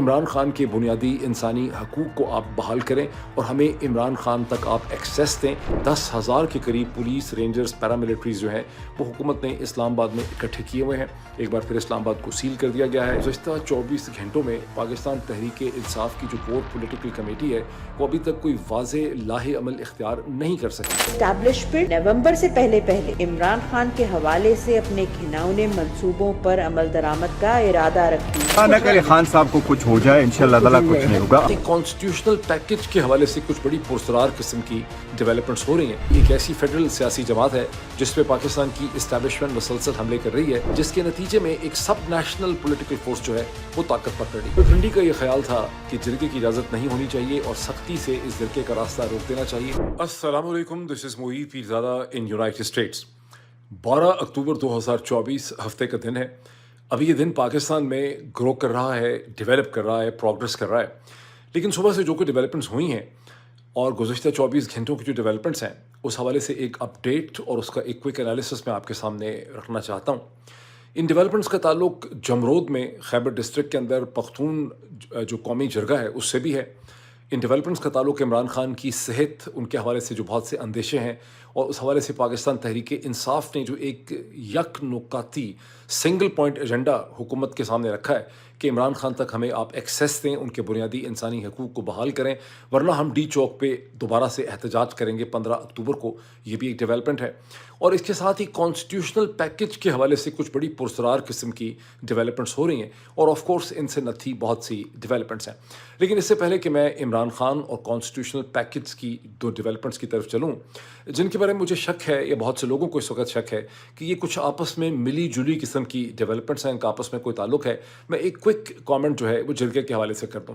عمران خان کے بنیادی انسانی حقوق کو آپ بحال کریں اور ہمیں عمران خان تک آپ ایکسیس دیں۔ 10,000 کے قریب پولیس، رینجرز، پیراملٹریز جو ہیں وہ حکومت نے اسلام آباد میں اکٹھے کیے ہوئے ہیں۔ ایک بار پھر اسلام آباد کو سیل کر دیا گیا ہے۔ گزشتہ 24 گھنٹوں میں پاکستان تحریک انصاف کی جو کور پولیٹیکل کمیٹی ہے وہ ابھی تک کوئی واضح لاہ عمل اختیار نہیں کر سکی۔ اسٹیبلشمنٹ نومبر سے پہلے عمران خان کے حوالے سے اپنے گھناؤنے منصوبوں پر عمل درآمد کا ارادہ رکھتی ہے۔ نہ کرے خان صاحب کو کچھ ہو جائے، انشاءاللہ تعالیٰ کچھ نہیں ہوگا۔ کانسٹیٹیوشنل پیکج کے حوالے سے کچھ بڑی پرسرار قسم کی ڈیولپمنٹس ہو رہی ہیں۔ ایک ایسی فیڈرل سیاسی جماعت ہے جس پہ پاکستان کی اسٹیبلشمنٹ مسلسل حملے کر رہی ہے، جس کے نتیجے میں ایک سب نیشنل پولیٹیکل فورس جو ہے وہ طاقت پکڑ رہی ہے۔ راولپنڈی کا یہ خیال تھا کہ جرگے کی اجازت نہیں ہونی چاہیے اور سختی سے اس جرگے کا راستہ روک دینا چاہیے۔ السلام علیکم، دس از معید پیرزادہ ان یونائٹڈ اسٹیٹس۔ 12 اکتوبر 2024 ہفتے کا دن ہے۔ ابھی یہ دن پاکستان میں گرو کر رہا ہے، ڈیولپ کر رہا ہے، پروگرس کر رہا ہے، لیکن صبح سے جو کوئی ڈیولپمنٹس ہوئی ہیں اور گزشتہ 24 گھنٹوں کی جو ڈیولپمنٹس ہیں اس حوالے سے ایک اپڈیٹ اور اس کا ایک کوئک انالیسس میں آپ کے سامنے رکھنا چاہتا ہوں۔ ان ڈیولپمنٹس کا تعلق جمرود میں خیبر ڈسٹرکٹ کے اندر پختون جو قومی جرگہ ہے اس سے بھی ہے۔ ان ڈیولپمنٹس کا تعلق عمران خان کی صحت، ان کے حوالے سے جو بہت سے اندیشے ہیں، اور اس حوالے سے پاکستان تحریک انصاف نے جو ایک یک نکاتی سنگل پوائنٹ ایجنڈا حکومت کے سامنے رکھا ہے کہ عمران خان تک ہمیں آپ ایکسیس دیں، ان کے بنیادی انسانی حقوق کو بحال کریں، ورنہ ہم ڈی چوک پہ دوبارہ سے احتجاج کریں گے 15 اکتوبر کو۔ یہ بھی ایک ڈیولپمنٹ ہے، اور اس کے ساتھ ہی کانسٹیٹیوشنل پیکج کے حوالے سے کچھ بڑی پرسرار قسم کی ڈیولپمنٹس ہو رہی ہیں، اور آف کورس ان سے نتھی بہت سی ڈیولپمنٹس ہیں۔ لیکن اس سے پہلے کہ میں عمران خان اور کانسٹیٹیوشنل پیکج کی دو ڈیولپمنٹس کی طرف چلوں جن کے بارے میں مجھے شک ہے، یا بہت سے لوگوں کو اس وقت شک ہے کہ یہ کچھ آپس میں ملی جلی قسم کی ڈیولپمنٹس ہیں، ان کا آپس میں کوئی تعلق ہے، میں ایک کوئک کامنٹ جو ہے وہ جرگے کے حوالے سے کر دوں۔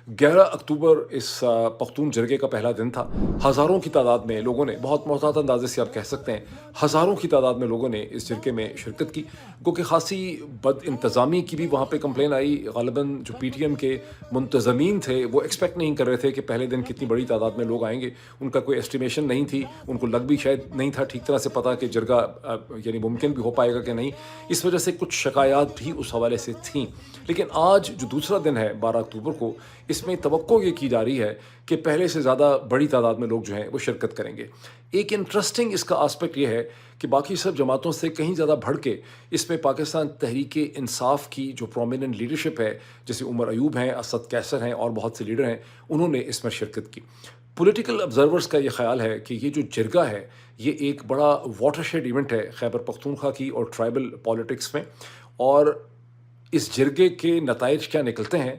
11 اکتوبر اس پختون جرگے کا پہلا دن تھا۔ ہزاروں کی تعداد میں لوگوں نے، بہت محتاط اندازے سے آپ کہہ سکتے ہیں ہزاروں کی تعداد میں لوگوں نے اس جرگے میں شرکت کی، کیونکہ خاصی بد انتظامی کی بھی وہاں پہ کمپلین آئی۔ غالباً جو پی ٹی ایم کے منتظمین تھے وہ ایکسپیکٹ نہیں کر رہے تھے کہ پہلے دن کتنی بڑی تعداد میں لوگ آئیں گے، ان کا کوئی ایسٹیمیشن نہیں تھی، ان کو لگ بھی شاید نہیں تھا ٹھیک طرح سے پتہ کہ جرگہ یعنی ممکن بھی ہو پائے گا کہ نہیں۔ اس وجہ سے کچھ شکایات بھی اس حوالے سے تھیں۔ لیکن آج جو دوسرا دن ہے 12 اکتوبر کو، اس میں توقع یہ کی جا رہی ہے کہ پہلے سے زیادہ بڑی تعداد میں لوگ جو ہیں وہ شرکت کریں گے۔ ایک انٹرسٹنگ اس کا آسپیکٹ یہ ہے کہ باقی سب جماعتوں سے کہیں زیادہ بڑھ کے اس میں پاکستان تحریک انصاف کی جو پرومیننٹ لیڈرشپ ہے، جیسے عمر ایوب ہیں، اسد کیسر ہیں اور بہت سے لیڈر ہیں، انہوں نے اس میں شرکت کی۔ پولیٹیکل آبزرورز کا یہ خیال ہے کہ یہ جو جرگہ ہے یہ ایک بڑا واٹر شیڈ ایونٹ ہے خیبر پختونخوا کی اور ٹرائبل پالیٹکس میں، اور اس جرگے کے نتائج کیا نکلتے ہیں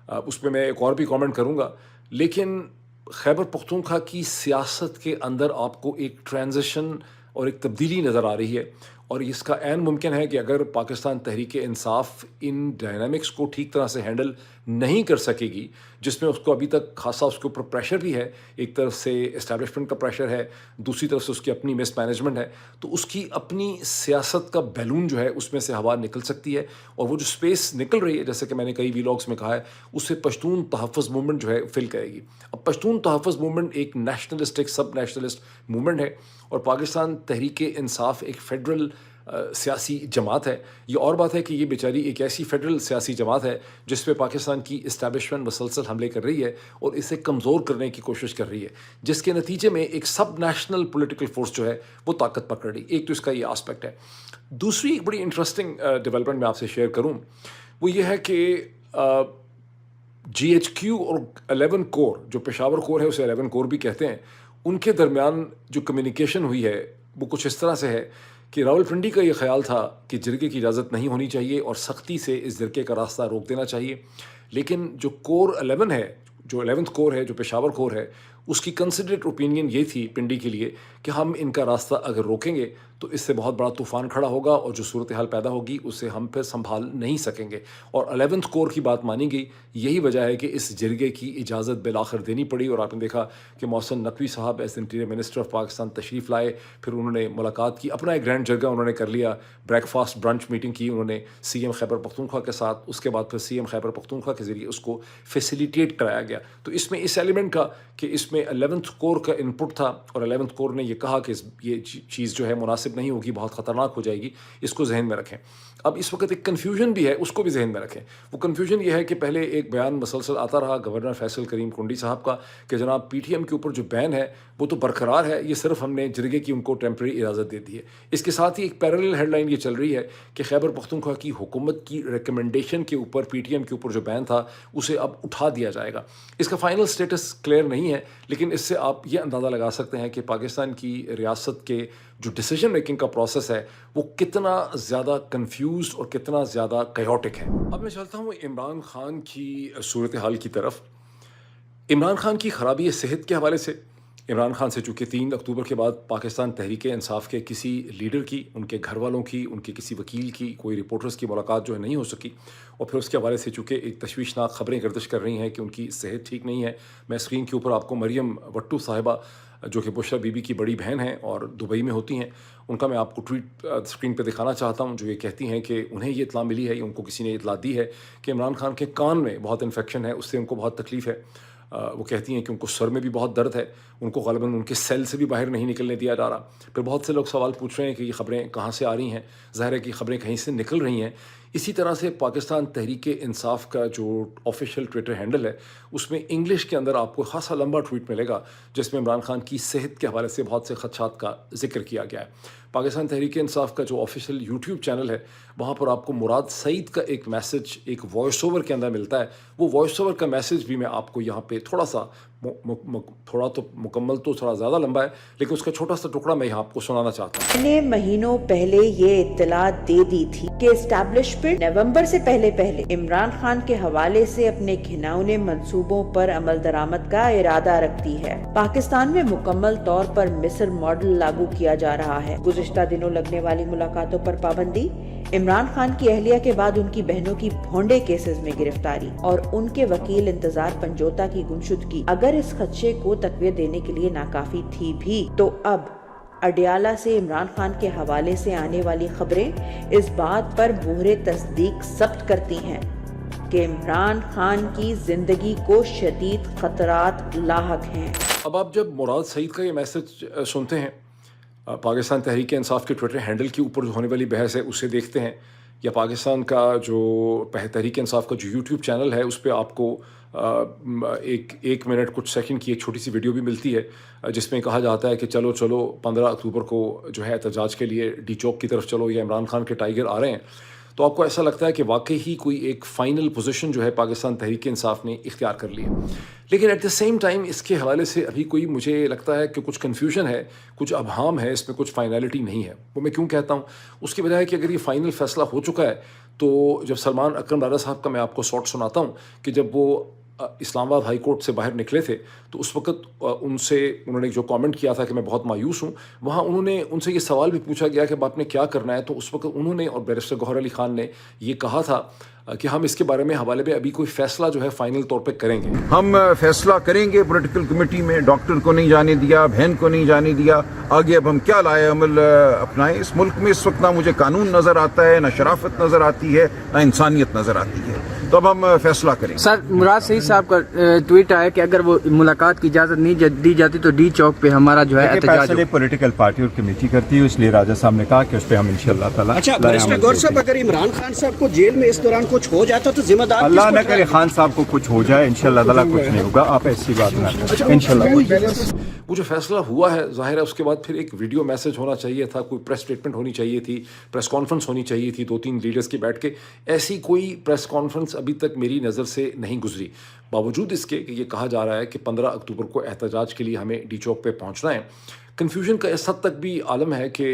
اس پہ میں ایک اور بھی کامنٹ کروں گا۔ لیکن خیبر پختونخوا کی سیاست کے اندر آپ کو ایک ٹرانزیشن اور ایک تبدیلی نظر آ رہی ہے، اور اس کا عین ممکن ہے کہ اگر پاکستان تحریک انصاف ان ڈائنامکس کو ٹھیک طرح سے ہینڈل نہیں کر سکے گی، جس میں اس کو ابھی تک خاصا اس کے اوپر پریشر بھی ہے، ایک طرف سے اسٹیبلشمنٹ کا پریشر ہے، دوسری طرف سے اس کی اپنی مس مینجمنٹ ہے، تو اس کی اپنی سیاست کا بیلون جو ہے اس میں سے ہوا نکل سکتی ہے، اور وہ جو سپیس نکل رہی ہے، جیسے کہ میں نے کئی ویلاگس میں کہا ہے، اس سے پشتون تحفظ موومنٹ جو ہے فل کرے گی۔ اب پشتون تحفظ موومنٹ ایک نیشنلسٹ، ایک سب نیشنلسٹ موومنٹ ہے، اور پاکستان تحریک انصاف ایک فیڈرل سیاسی جماعت ہے۔ یہ اور بات ہے کہ یہ بیچاری ایک ایسی فیڈرل سیاسی جماعت ہے جس پہ پاکستان کی اسٹیبلشمنٹ مسلسل حملے کر رہی ہے اور اسے کمزور کرنے کی کوشش کر رہی ہے، جس کے نتیجے میں ایک سب نیشنل پولیٹیکل فورس جو ہے وہ طاقت پکڑ رہی۔ ایک تو اس کا یہ آسپیکٹ ہے۔ دوسری ایک بڑی انٹرسٹنگ ڈیولپمنٹ میں آپ سے شیئر کروں، وہ یہ ہے کہ جی ایچ کیو اور 11 کور، جو پشاور کور ہے اسے 11 کور بھی کہتے ہیں، ان کے درمیان جو کمیونیکیشن ہوئی ہے وہ کچھ اس طرح سے ہے کہ راولپنڈی کا یہ خیال تھا کہ جرگے کی اجازت نہیں ہونی چاہیے اور سختی سے اس جرگے کا راستہ روک دینا چاہیے، لیکن جو کور 11 ہے، جو 11th کور ہے، جو پشاور کور ہے، اس کی کنسیڈریٹ اوپینین یہ تھی پنڈی کے لیے کہ ہم ان کا راستہ اگر روکیں گے تو اس سے بہت بڑا طوفان کھڑا ہوگا، اور جو صورتحال پیدا ہوگی اسے ہم پھر سنبھال نہیں سکیں گے، اور 11th کور کی بات مانی گئی۔ یہی وجہ ہے کہ اس جرگے کی اجازت بالآخر دینی پڑی، اور آپ نے دیکھا کہ محسن نقوی صاحب as interior minister of Pakistan تشریف لائے، پھر انہوں نے ملاقات کی، اپنا ایک گرینڈ جرگہ انہوں نے کر لیا، بریک فاسٹ برنچ میٹنگ کی انہوں نے سی ایم خیبر پختونخوا کے ساتھ، اس کے بعد پھر سی ایم خیبر پختونخوا کے ذریعے اس کو فیسیلیٹیٹ کرایا گیا۔ تو اس میں اس ایلیمنٹ کا کہ اس जिसमें 11th कोर का इनपुट था और 11th कोर ने ये कहा कि ये चीज़ जो है मुनासिब नहीं होगी, बहुत ख़तरनाक हो जाएगी, इसको जहन में रखें। अब इस वक्त एक कन्फ्यूजन भी है, उसको भी जहन में रखें। वो कन्फ्यूजन ये है कि पहले एक बयान मसलसल आता रहा गवर्नर फैसल करीम कुंडी साहब का कि जनाब PTM के ऊपर जो बैन है वो तो बरकरार है, ये सिर्फ हमने जरगे की उनको टेम्प्रेरी इजाज़त दे दी है। इसके साथ ही एक पैरेलल हेडलाइन ये चल रही है कि खैबर पख्तूनख्वा की हुकूमत की रिकमेंडेशन के ऊपर PTM के ऊपर जो बैन था उसे अब उठा दिया जाएगा। इसका फाइनल स्टेटस क्लियर नहीं है, लेकिन इससे आप ये अंदाज़ा लगा सकते हैं कि पाकिस्तान की रियासत के जो डिसीजन मेकिंग का प्रोसेस है वो कितना ज़्यादा कंफ्यूज्ड और कितना ज़्यादा कैओटिक है। अब मैं चलता हूँ इमरान खान की सूरत हाल की तरफ। इमरान खान की खराबी सेहत के हवाले से इमरान खान से चूँकि 3 अक्टूबर के बाद पाकिस्तान तहरीक इंसाफ के किसी लीडर की, उनके घर वालों की, उनके किसी वकील की, कोई रिपोर्टर्स की मुलाकात जो है नहीं हो सकी, और फिर उसके हवाले से चूँकि एक तशवीशनाक खबरें गर्दिश कर रही हैं कि उनकी सेहत ठीक नहीं है। मैं स्क्रीन के ऊपर आपको मरियम वट्टू साहिबा जो कि बुशरा बीबी की बड़ी बहन हैं और दुबई में होती हैं, उनका मैं आपको ट्वीट स्क्रीन पे दिखाना चाहता हूं, जो ये कहती हैं कि उन्हें ये इत्ला मिली है, उनको किसी ने इत्ला दी है कि इमरान खान के कान में बहुत इन्फेक्शन है, उससे उनको बहुत तकलीफ़ है। वो कहती हैं कि उनको सर में भी बहुत दर्द है, उनको ग़ालिबन उनके सेल से भी बाहर नहीं निकलने दिया जा रहा। फिर बहुत से लोग सवाल पूछ रहे हैं कि ये ख़बरें कहाँ से आ रही हैं। ज़ाहिर है कि ख़बरें कहीं से निकल रही हैं। इसी तरह से पाकिस्तान तहरीक इंसाफ का जो ऑफिशियल ट्विटर हैंडल है उसमें इंग्लिश के अंदर आपको खासा लंबा ट्वीट मिलेगा जिसमें इमरान खान की सेहत के हवाले से बहुत से खदशात का जिक्र किया गया है। पाकिस्तान तहरीक इंसाफ का जो ऑफिशियल यूट्यूब चैनल है वहाँ पर आपको मुराद सईद का एक मैसेज एक वॉइस ओवर के अंदर मिलता है। वो वॉइस ओवर का मैसेज भी मैं आपको यहाँ पे थोड़ा सा थोड़ा तो मुकम्मल तो थोड़ा ज़्यादा लंबा है, लेकिन उसका छोटा सा टुकड़ा मैं यहाँ आपको सुनाना चाहता हूँ। मैंने महीनों पहले ये इत्तला दे दी थी कि एस्टैब्लिशमेंट नवंबर से पहले इमरान खान के हवाले से अपने घिनौने मंसूबों पर अमल दरामद का इरादा रखती है। पाकिस्तान में मुकम्मल तौर पर मिस्र मॉडल लागू किया जा रहा है। गुज़िश्ता दिनों लगने वाली मुलाकातों पर पाबंदी, इमरान खान की अहलिया के बाद उनकी बहनों की भोंडे केसेस में गिरफ्तारी और उनके वकील इंतजार पंजोता की गुमशुदगी अगर इस खदशे को तकवीत देने के लिए नाकाफी थी भी, तो अब अडियाला से इमरान खान के हवाले से आने वाली खबरें इस बात पर मुहरे तस्दीक सब्त करती हैं कि इमरान खान की जिंदगी को शदीद खतरात लाहक हैं। अब आप जब मुराद सईद का ये मैसेज सुनते हैं, पाकिस्तान तहरीक इंसाफ के ट्विटर हैंडल के ऊपर जो होने वाली बहस है उसे देखते हैं, या पाकिस्तान का जो तहरीक इंसाफ का जो यूट्यूब चैनल है उस पर आपको एक मिनट कुछ सेकंड की एक छोटी सी वीडियो भी मिलती है जिसमें कहा जाता है कि चलो 15 अक्टूबर को जो है एहतजाज के लिए डी चौक की तरफ चलो, या इमरान खान के टाइगर आ रहे हैं। तो आपको ऐसा लगता है कि वाकई ही कोई एक फ़ाइनल पोजीशन जो है पाकिस्तान तहरीक इंसाफ ने इख्तियार कर ली है। लेकिन एट द सेम टाइम इसके हवाले से अभी कोई मुझे लगता है कि कुछ कन्फ्यूजन है, कुछ अबहाम है, इसमें कुछ फाइनलिटी नहीं है। वो मैं क्यों कहता हूँ, उसकी वजह है कि अगर ये फ़ाइनल फ़ैसला हो चुका है तो जब सलमान अकरम राजा साहब का मैं आपको शॉर्ट सुनाता हूँ कि जब वो इस्लामाबाद हाई कोर्ट से बाहर निकले थे तो उस वक्त उन्होंने जो कमेंट किया था कि मैं बहुत मायूस हूँ, वहाँ उनसे ये सवाल भी पूछा गया कि अब आपने क्या करना है। तो उस वक्त उन्होंने और बैरिस्टर गौहर अली खान ने ये कहा था कि हम इसके बारे में हवाले में अभी कोई फैसला जो है फाइनल तौर पे करेंगे। हम फैसला करेंगे पॉलिटिकल कमेटी में। डॉक्टर को नहीं जाने दिया, बहन को नहीं जाने दिया, आगे अब हम क्या लाए अमल अपनाएं। इस मुल्क में इस वक्त ना मुझे कानून नजर आता है, ना शराफत नजर आती है, ना इंसानियत नजर आती है। तो अब हम फैसला करेंगे। सर, मुराद सईद साहब का ट्वीट आया कि अगर वो मुलाकात की इजाजत नहीं दी जाती तो डी चौक पे हमारा जो है एहतजाज होगा। पॉलिटिकल पार्टी और कमेटी करती है, इसलिए राजा साहब ने कहा कि उस पर हम इंशाअल्लाह ताला। अच्छा, बैरिस्टर गौर साहब, अगर इमरान खान साहब को जेल में इस दौरान कुछ हो जाता तो जिम्मेदार अल्लाह न करे खान साहब को कुछ हो जाए, इंशाअल्लाह ताला कुछ नहीं होगा। आप ऐसी बात ना करें, इंशाअल्लाह। वो जो फैसला हुआ है ज़ाहिर है उसके बाद फिर एक वीडियो मैसेज होना चाहिए था, कोई प्रेस स्टेटमेंट होनी चाहिए थी, प्रेस कॉन्फ्रेंस होनी चाहिए थी 2-3 लीडर्स की बैठ के। ऐसी कोई प्रेस कॉन्फ्रेंस अभी तक मेरी नज़र से नहीं गुजरी, बावजूद इसके कि ये कहा जा रहा है कि 15 अक्टूबर को एहतजाज के लिए हमें डी चौक पे पहुंचना है। कन्फ्यूजन का इस हद तक भी आलम है कि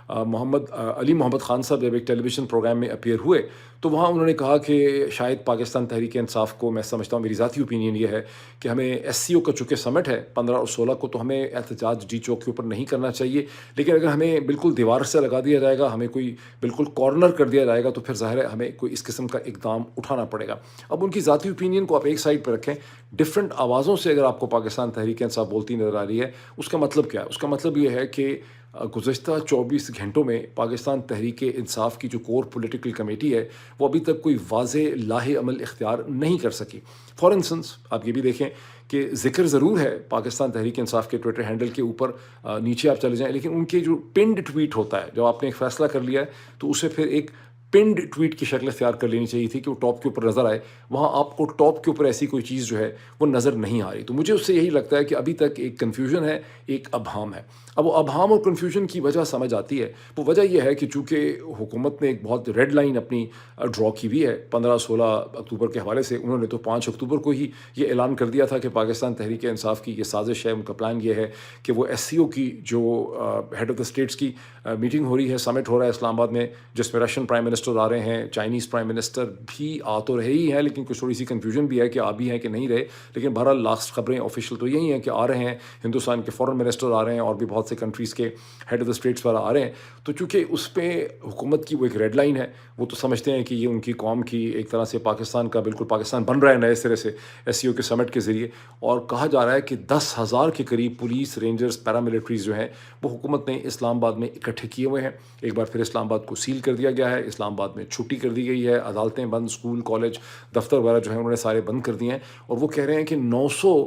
अली मोहम्मद खान साहब जब एक टेलीविज़न प्रोग्राम में अपीयर हुए तो वहाँ उन्होंने कहा कि शायद पाकिस्तान तहरीक इंसाफ को, मैं समझता हूँ, मेरी ज़ाती ओपिनियन ये है कि हमें SCO का चूँकि समिट है 15 और 16 को, तो हमें एहतजाज डी चौक के ऊपर नहीं करना चाहिए। लेकिन अगर हमें बिल्कुल दीवार से लगा दिया जाएगा, हमें कोई बिल्कुल कॉर्नर कर दिया जाएगा, तो फिर ज़ाहिर है हमें कोई इस किस्म का इक़दाम उठाना पड़ेगा। अब उनकी ज़ाती ओपिनियन को आप एक साइड पर रखें, डिफरेंट आवाज़ों से अगर आपको पाकिस्तान तहरीक इंसाफ बोलती नज़र आ रही है, उसका मतलब क्या है? उसका मतलब ये है कि गुज़श्ता 24 घंटों में पाकिस्तान तहरीक इंसाफ की जो कोर पॉलिटिकल कमेटी है वो अभी तक कोई वाज़ेह लाहे अमल इख्तियार नहीं कर सकी। फॉर इंस्टेंस आप ये भी देखें कि ज़िक्र ज़रूर है पाकिस्तान तहरीक इंसाफ के ट्विटर हैंडल के ऊपर, नीचे आप चले जाएं, लेकिन उनके जो पिंड ट्वीट होता है, जब आपने एक फ़ैसला कर लिया है तो उसे फिर एक पिंड ट्वीट की शक्ल इख्तियार कर लेनी चाहिए थी कि वो टॉप के ऊपर नज़र आए। वहाँ आपको टॉप के ऊपर ऐसी कोई चीज़ जो है वो नज़र नहीं आ रही। तो मुझे उससे यही लगता है कि अभी तक एक कन्फ्यूजन है, एक अबहम है। अब वो अबहम और कन्फ्यूजन की वजह समझ आती है। वो वजह यह है कि चूँकि हुकूमत ने एक बहुत रेड लाइन अपनी ड्रॉ की हुई है 15-16 अक्टूबर के हवाले से। उन्होंने तो 5 अक्टूबर को ही ये ऐलान कर दिया था कि पाकिस्तान तहरीक इंसाफ की ये साजिश है, उनका प्लान ये है कि वो SCO की जो हेड ऑफ़ द स्टेट्स की मीटिंग हो रही है, समिट हो रहा है इस्लामाबाद में, जिसमें रशियन प्राइम मिनिस्टर आ रहे हैं, चाइनीज़ प्राइम मिनिस्टर भी आ तो रहे ही हैं, लेकिन कुछ थोड़ी सी कन्फ्यूजन भी है कि आ भी हैं कि नहीं रहे। लेकिन बहरहाल लास्ट खबरें ऑफिशियल तो यही हैं कि आ रहे हैं। हिंदुस्तान के फॉरेन मिनिस्टर आ रहे हैं और भी बहुत से कंट्रीज़ के हेड ऑफ़ द स्टेट्स वाला आ रहे हैं। तो चूँकि उस पर हुकूमत की वो एक रेड लाइन है, वो तो समझते हैं कि ये उनकी कौम की एक तरह से पाकिस्तान का बिल्कुल पाकिस्तान बन रहा है नए सिरे से SCO के समिट के ज़रिए। और कहा जा रहा है कि 10,000 के करीब पुलिस, रेंजर्स, पैरामिलिट्रीज़ जो हैं वो हुकूमत ने इस्लामाबाद में इकट्ठे किए हुए हैं। एक बार फिर इस्लामाबाद को सील कर दिया गया है, इस्लामाबाद में छुट्टी कर दी गई है, अदालतें बंद, स्कूल, कॉलेज, दफ्तर वगैरह जो हैं उन्होंने सारे बंद कर दिए हैं। और वो कह रहे हैं कि 900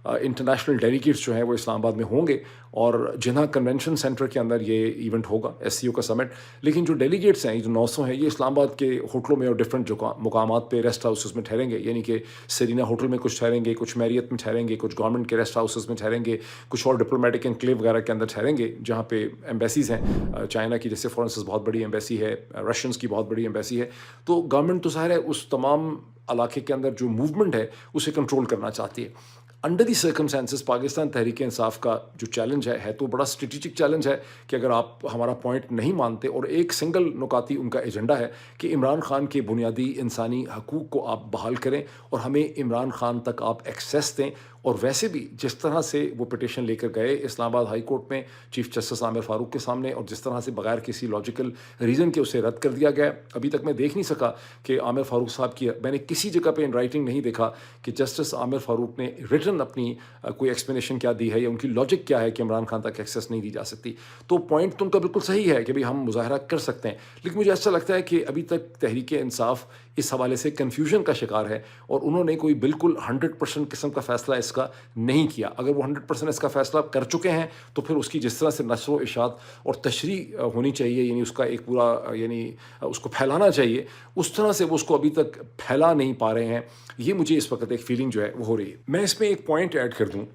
इंटरनेशनल डेलीगेट्स जो हैं वो इस्लामाबाद में होंगे और जिन्ना कन्वेंशन सेंटर के अंदर ये इवेंट होगा, SCO का समिट। लेकिन जो डेलीगेट्स हैं, जो 900 हैं, ये इस्लामाबाद के होटलों में और डिफरेंट जो मुकामात पे रेस्ट हाउसेस में ठहरेंगे। यानी कि सेरीना होटल में कुछ ठहरेंगे, कुछ मैरियत में ठहरेंगे, कुछ गवर्नमेंट के रेस्ट हाउसेस में ठहरेंगे, कुछ और डिप्लोमेटिक एनक्लेव वगैरह के अंदर ठहरेंगे जहाँ पे एम्बेसीज़ हैं। चाइना की जैसे फॉरेंसिस बहुत बड़ी एम्बेसी है, रशियंस की बहुत बड़ी एम्बेसी है। तो गवर्नमेंट तो ज़ाहिर है उस तमाम इलाके के अंदर जो मूवमेंट है उसे कंट्रोल करना चाहती है। Under the circumstances Pakistan Tehreek Insaf का जो चैलेंज है तो बड़ा स्ट्रेटेजिक चैलेंज है कि अगर आप हमारा पॉइंट नहीं मानते और एक सिंगल नुकाती उनका एजेंडा है कि इमरान खान के बुनियादी इंसानी हकूक़ को आप बहाल करें और हमें इमरान खान तक आप एक्सेस दें। और वैसे भी जिस तरह से वो पिटिशन लेकर गए इस्लामाबाद हाई कोर्ट में चीफ जस्टिस आमिर फ़ारूक के सामने, और जिस तरह से बगैर किसी लॉजिकल रीज़न के उसे रद्द कर दिया गया, अभी तक मैं देख नहीं सका कि आमिर फ़ारूक साहब की, मैंने किसी जगह पे इन राइटिंग नहीं देखा कि जस्टिस आमिर फ़ारूक ने रिटन अपनी कोई एक्सप्लेनेशन क्या दी है या उनकी लॉजिक क्या है कि इमरान खान तक एक्सेस नहीं दी जा सकती। तो पॉइंट तो उनका बिल्कुल सही है कि भाई हम मुज़ाहरा कर सकते हैं, लेकिन मुझे ऐसा लगता है कि अभी तक तहरीक इंसाफ इस हवाले से कन्फ्यूजन का शिकार है और उन्होंने कोई बिल्कुल 100% किस्म का फ़ैसला इसका नहीं किया। अगर वो 100% इसका फ़ैसला कर चुके हैं तो फिर उसकी जिस तरह से नश्र व इशात और तशरीह होनी चाहिए, यानी उसका एक पूरा, यानी उसको फैलाना चाहिए, उस तरह से वो उसको अभी तक फैला नहीं पा रहे हैं। ये मुझे इस वक्त एक फ़ीलिंग जो है वो हो रही है। मैं इसमें एक पॉइंट ऐड कर दूँ,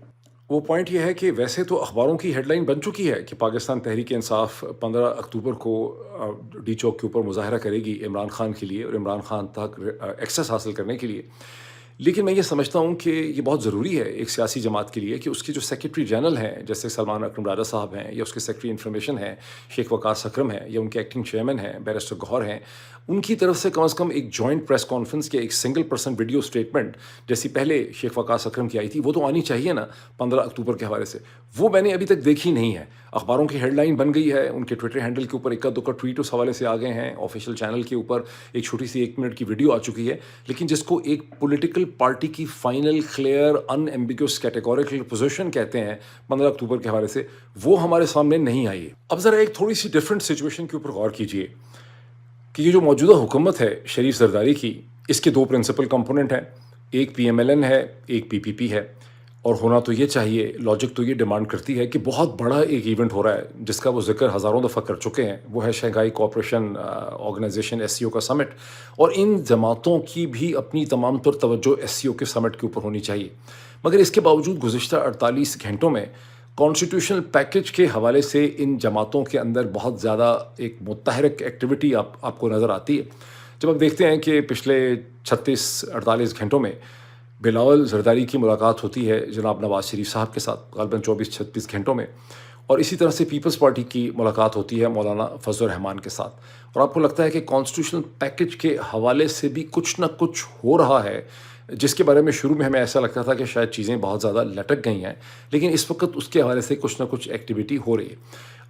वो पॉइंट ये है कि वैसे तो अखबारों की हेडलाइन बन चुकी है कि पाकिस्तान तहरीक इंसाफ 15 अक्टूबर को डी चौक के ऊपर मुज़ाहरा करेगी इमरान खान के लिए और इमरान खान तक एक्सेस हासिल करने के लिए। लेकिन मैं ये समझता हूँ कि ये बहुत ज़रूरी है एक सियासी जमात के लिए कि उसके जो सेक्रेटरी जनरल हैं, जैसे सलमान अकरम राजा साहब हैं, या उसके सेक्रेटरी इंफॉर्मेशन हैं शेख वकास अकरम हैं, या उनके एक्टिंग चेयरमैन हैं बैरिस्टर गौहर हैं, उनकी तरफ से कम एक जॉइंट प्रेस कॉन्फ्रेंस के एक सिंगल पर्सन वीडियो स्टेटमेंट जैसी पहले शेख वकास अकरम की आई थी, वो तो आनी चाहिए ना 15 अक्टूबर के हवाले से। वो मैंने अभी तक देखी नहीं है। अखबारों की हेडलाइन बन गई है, उनके ट्विटर हैंडल के ऊपर इक्का दुक्का ट्वीट उस हवाले से आ गए हैं, ऑफिशियल चैनल के ऊपर एक छोटी सी 1 मिनट की वीडियो आ चुकी है, लेकिन जिसको एक पॉलिटिकल पार्टी की फाइनल क्लियर अनएम्बिग्यूअस कैटेगोरिकल पोजीशन कहते हैं 15 अक्टूबर के हवाले से, वो हमारे सामने नहीं आई। अब ज़रा एक थोड़ी सी डिफरेंट सिचुएशन के ऊपर गौर कीजिए कि ये जो मौजूदा हुकूमत है शरीफ जरदारी की, इसके 2 प्रिंसिपल कंपोनेंट हैं, एक PMLN है, एक PPP है। और होना तो ये चाहिए, लॉजिक तो ये डिमांड करती है कि बहुत बड़ा एक इवेंट हो रहा है जिसका वो जिक्र हज़ारों दफ़ा कर चुके हैं, वो है शंघाई कोऑपरेशन ऑर्गेनाइजेशन SCO का समिट। और इन जमातों की भी अपनी तमाम तर तवज्जो SCO के समिट के ऊपर होनी चाहिए। मगर इसके बावजूद गुज़िश्ता 48 घंटों में कॉन्स्टिट्यूशनल पैकेज के हवाले से इन जमातों के अंदर बहुत ज़्यादा एक मुतहरिक एक्टिविटी आपको नज़र आती है। जब आप देखते हैं कि पिछले 36-48 घंटों में बिलावल जरदारी की मुलाकात होती है जनाब नवाज शरीफ साहब के साथ ग़ालिबन 24-36 घंटों में, और इसी तरह से पीपल्स पार्टी की मुलाकात होती है मौलाना फजल रहमान के साथ। और आपको लगता है कि कॉन्स्टिट्यूशनल पैकेज के हवाले से भी कुछ ना कुछ हो रहा है, जिसके बारे में शुरू में हमें ऐसा लगता था कि शायद चीज़ें बहुत ज़्यादा लटक गई हैं, लेकिन इस वक्त उसके हवाले से कुछ ना कुछ एक्टिविटी हो रही है।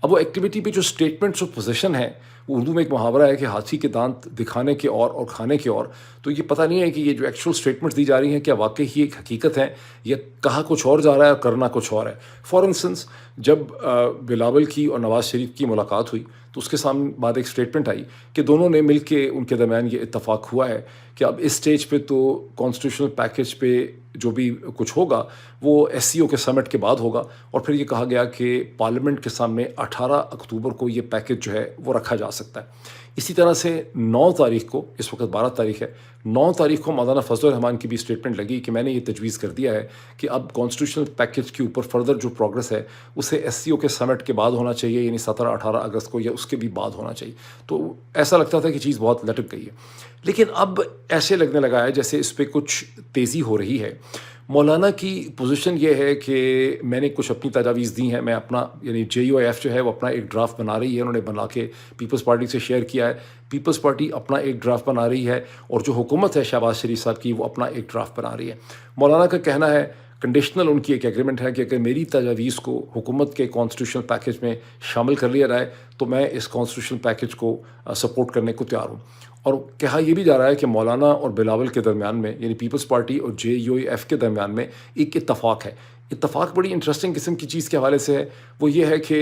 اب وہ ایکٹیویٹی پہ جو اسٹیٹمنٹس آف پوزیشن ہے، وہ اردو میں ایک محاورہ ہے کہ ہاتھی کے دانت دکھانے کے اور کھانے کے اور، تو یہ پتہ نہیں ہے کہ یہ جو ایکچوئل اسٹیٹمنٹس دی جا رہی ہیں کیا واقعی ہی ایک حقیقت ہے یا کہا کچھ اور جا رہا ہے اور کرنا کچھ اور ہے. فار انسٹنس جب بلاول کی اور نواز شریف کی ملاقات ہوئی تو اس کے سامنے بعد ایک اسٹیٹمنٹ آئی کہ دونوں نے مل کے ان کے درمیان یہ اتفاق ہوا ہے کہ اب اس اسٹیج پہ تو کانسٹیٹیوشنل پیکیج پہ جو بھی کچھ ہوگا وہ ایس سی او کے سمٹ کے بعد ہوگا، اور پھر یہ کہا گیا کہ پارلیمنٹ کے سامنے 18 اکتوبر کو یہ پیکیج جو ہے وہ رکھا جا سکتا ہے. اسی طرح سے 9 تاریخ کو، اس وقت 12 تاریخ ہے، 9 تاریخ کو مولانا فضل الرحمان کی بھی اسٹیٹمنٹ لگی کہ میں نے یہ تجویز کر دیا ہے کہ اب کانسٹیٹیوشنل پیکیج کے اوپر فردر جو پروگرس ہے اسے ایس سی او کے سمٹ کے بعد ہونا چاہیے، یعنی 17-18 اگست کو یا اس کے بھی بعد ہونا چاہیے. تو ایسا لگتا تھا کہ چیز بہت لٹک گئی ہے، لیکن اب ایسے لگنے لگا ہے جیسے اس پہ کچھ تیزی ہو رہی ہے. مولانا کی پوزیشن یہ ہے کہ میں نے کچھ اپنی تجاویز دی ہیں، میں اپنا یعنی JUIF جو ہے وہ اپنا ایک ڈرافٹ بنا رہی ہے، انہوں نے بنا کے پیپلز پارٹی سے شیئر کیا ہے، پیپلز پارٹی اپنا ایک ڈرافٹ بنا رہی ہے، اور جو حکومت ہے شہباز شریف صاحب کی وہ اپنا ایک ڈرافٹ بنا رہی ہے. مولانا کا کہنا ہے، کنڈیشنل ان کی ایک ایگریمنٹ ہے کہ اگر میری تجاویز کو حکومت کے کانسٹیٹیوشنل پیکیج میں شامل کر لیا جائے تو میں اس کانسٹیٹیوشنل پیکیج کو سپورٹ کرنے کو تیار ہوں. اور کہا یہ بھی جا رہا ہے کہ مولانا اور بلاول کے درمیان میں، یعنی پیپلز پارٹی اور JUIF کے درمیان میں ایک اتفاق ہے. اتفاق بڑی انٹرسٹنگ قسم کی چیز کے حوالے سے ہے، وہ یہ ہے کہ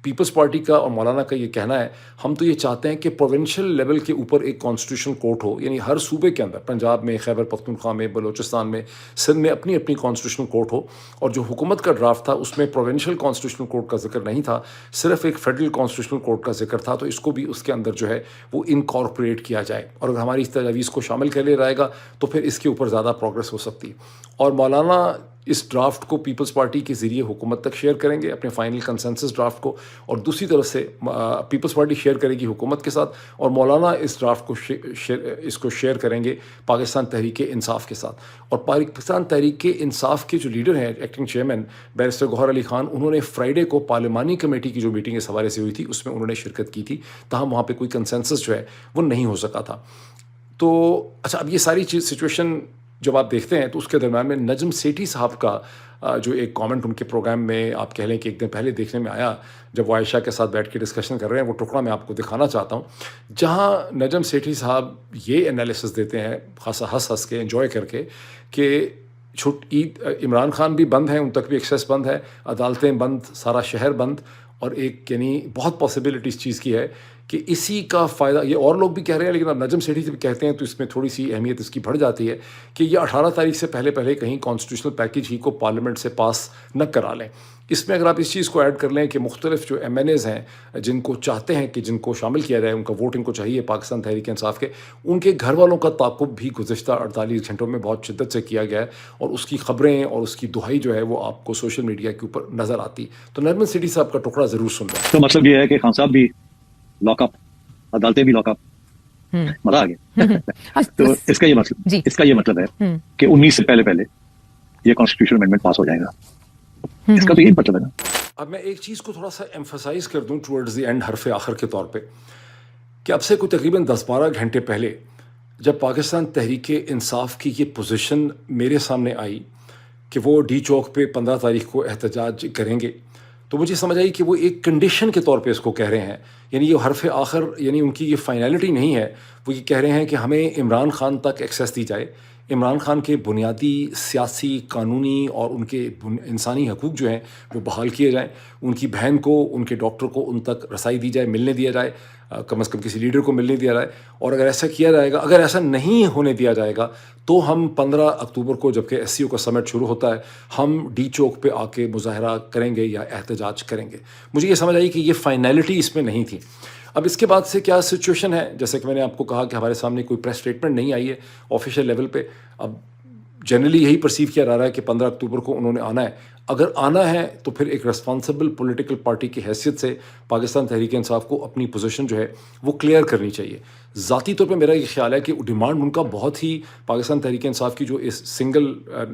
پیپلز پارٹی کا اور مولانا کا یہ کہنا ہے ہم تو یہ چاہتے ہیں کہ پروونشل لیول کے اوپر ایک کانسٹیٹیوشنل کورٹ ہو، یعنی ہر صوبے کے اندر، پنجاب میں، خیبر پختونخوا میں، بلوچستان میں، سندھ میں اپنی اپنی کانسٹیٹیوشنل کورٹ ہو. اور جو حکومت کا ڈرافٹ تھا اس میں پروونشل کانسٹیٹیوشنل کورٹ کا ذکر نہیں تھا، صرف ایک فیڈرل کانسٹیٹیوشنل کورٹ کا ذکر تھا، تو اس کو بھی اس کے اندر جو ہے وہ انکارپوریٹ کیا جائے، اور اگر ہماری اس تجاویز کو شامل کر لیا جائے گا تو پھر اس کے اوپر زیادہ پروگرس ہو سکتی ہے. اور مولانا اس ڈرافٹ کو پیپلز پارٹی کے ذریعے حکومت تک شیئر کریں گے، اپنے فائنل کنسنسس ڈرافٹ کو، اور دوسری طرف سے پیپلز پارٹی شیئر کرے گی حکومت کے ساتھ، اور مولانا اس ڈرافٹ کو شیئر کریں گے پاکستان تحریک انصاف کے ساتھ. اور پاکستان تحریک انصاف کے جو لیڈر ہیں، ایکٹنگ چیئرمین بیرسٹر گوہر علی خان، انہوں نے فرائیڈے کو پارلیمانی کمیٹی کی جو میٹنگ اس حوالے سے ہوئی تھی اس میں انہوں نے شرکت کی تھی، تاہم وہاں پہ کوئی کنسنسس جو ہے وہ نہیں ہو سکا تھا. تو اچھا، اب یہ ساری سچویشن جب آپ دیکھتے ہیں تو اس کے درمیان میں نجم سیٹھی صاحب کا جو ایک کامنٹ ان کے پروگرام میں آپ کہہ لیں کہ ایک دن پہلے دیکھنے میں آیا، جب وہ عائشہ کے ساتھ بیٹھ کے ڈسکشن کر رہے ہیں، وہ ٹکڑا میں آپ کو دکھانا چاہتا ہوں، جہاں نجم سیٹھی صاحب یہ انالیسس دیتے ہیں خاصا ہنس کے انجوائے کر کے کہ عمران خان بھی بند ہیں، ان تک بھی ایکسیس بند ہے، عدالتیں بند، سارا شہر بند، اور ایک یعنی بہت پاسبلٹی اس چیز کی ہے کہ اسی کا فائدہ یہ اور لوگ بھی کہہ رہے ہیں، لیکن اب نجم سیٹھی سے بھی کہتے ہیں تو اس میں تھوڑی سی اہمیت اس کی بڑھ جاتی ہے کہ یہ 18 تاریخ سے پہلے کہیں کانسٹیٹیوشنل پیکیج ہی کو پارلیمنٹ سے پاس نہ کرا لیں. اس میں اگر آپ اس چیز کو ایڈ کر لیں کہ مختلف جو MNAs ہیں جن کو چاہتے ہیں کہ جن کو شامل کیا جائے، ان کا ووٹ ان کو چاہیے پاکستان تحریک انصاف کے، ان کے گھر والوں کا تعاقب بھی گزشتہ 48 گھنٹوں میں بہت شدت سے کیا گیا ہے، اور اس کی خبریں اور اس کی دہائی جو ہے وہ آپ کو سوشل میڈیا کے اوپر نظر آتی. تو نجم سیٹھی صاحب کا ٹکڑا ضرور سن لیں. تو مطلب یہ ہے کہ خان صاحب بھی لاک اپ، عدالتیں بھی لاک اپ، مزہ آ گیا. تو اس کا یہ مطلب ہے کہ 19 سے پہلے یہ کانسٹیٹیوشن امینڈمنٹ پاس ہو جائے گا. اس کا تو یہی مطلب ہے نا. اب میں ایک چیز کو تھوڑا سا ایمفسائز کر دوں ٹورڈز دی اینڈ، حرف آخر کے طور پہ، کہ اب سے کوئی تقریباً 10-12 گھنٹے پہلے جب پاکستان تحریک انصاف کی یہ پوزیشن میرے سامنے آئی کہ وہ ڈی چوک پہ 15 تاریخ کو احتجاج کریں گے، تو مجھے سمجھ آئی کہ وہ ایک کنڈیشن کے طور پہ اس کو کہہ رہے ہیں، یعنی یہ حرف آخر، یعنی ان کی یہ فائنلٹی نہیں ہے، وہ یہ کہہ رہے ہیں کہ ہمیں عمران خان تک ایکسیس دی جائے، عمران خان کے بنیادی سیاسی، قانونی اور ان کے انسانی حقوق جو ہیں وہ بحال کیے جائیں، ان کی بہن کو، ان کے ڈاکٹر کو ان تک رسائی دی جائے، ملنے دیا جائے، کم از کم کسی لیڈر کو ملنے دیا جائے. اور اگر ایسا کیا جائے گا، اگر ایسا نہیں ہونے دیا جائے گا تو ہم 15 اکتوبر کو جبکہ SCO کا سمٹ شروع ہوتا ہے، ہم ڈی چوک پہ آ کے مظاہرہ کریں گے یا احتجاج کریں گے. مجھے یہ سمجھ آئی کہ یہ فائنلٹی اس میں نہیں تھی. اب اس کے بعد سے کیا سچویشن ہے، جیسے کہ میں نے آپ کو کہا کہ ہمارے سامنے کوئی پریس اسٹیٹمنٹ نہیں آئی ہے آفیشیل لیول پہ. اب جنرلی یہی پرسیو کیا جا رہا ہے کہ 15 اکتوبر کو انہوں نے آنا ہے. اگر آنا ہے تو پھر ایک ریسپانسبل پولیٹیکل پارٹی کی حیثیت سے پاکستان تحریک انصاف کو اپنی پوزیشن جو ہے وہ کلیئر کرنی چاہیے. ذاتی طور پہ میرا یہ خیال ہے کہ ڈیمانڈ ان کا بہت ہی، پاکستان تحریک انصاف کی جو اس سنگل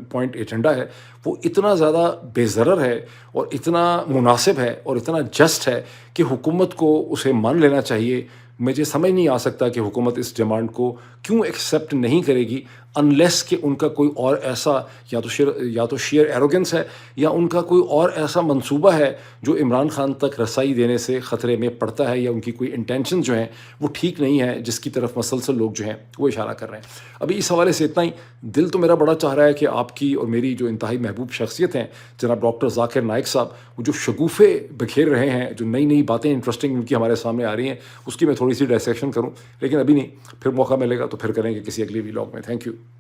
پوائنٹ ایجنڈا ہے وہ اتنا زیادہ بے ضرر ہے اور اتنا مناسب ہے اور اتنا جسٹ ہے کہ حکومت کو اسے مان لینا چاہیے. مجھے سمجھ نہیں آ سکتا کہ حکومت اس ڈیمانڈ کو کیوں ایکسیپٹ نہیں کرے گی. unless کہ ان کا کوئی اور ایسا یا تو شیئر ایروگنس ہے یا ان کا کوئی اور ایسا منصوبہ ہے جو عمران خان تک رسائی دینے سے خطرے میں پڑتا ہے، یا ان کی کوئی انٹینشن جو ہیں وہ ٹھیک نہیں ہے، جس کی طرف مسلسل لوگ جو ہیں وہ اشارہ کر رہے ہیں۔ ابھی اس حوالے سے اتنا ہی۔ دل تو میرا بڑا چاہ رہا ہے کہ آپ کی اور میری جو انتہائی محبوب شخصیت ہیں جناب ڈاکٹر ذاکر نائک صاحب، وہ جو شگوفے بکھیر رہے ہیں، جو نئی نئی باتیں انٹرسٹنگ ان کی ہمارے سامنے آ رہی ہیں، اس کی میں تھوڑی سی ڈائسیکشن کروں، لیکن ابھی نہیں، پھر موقع ملے گا تو پھر کریں گے کسی اگلی ویلاگ میں۔ Thank you.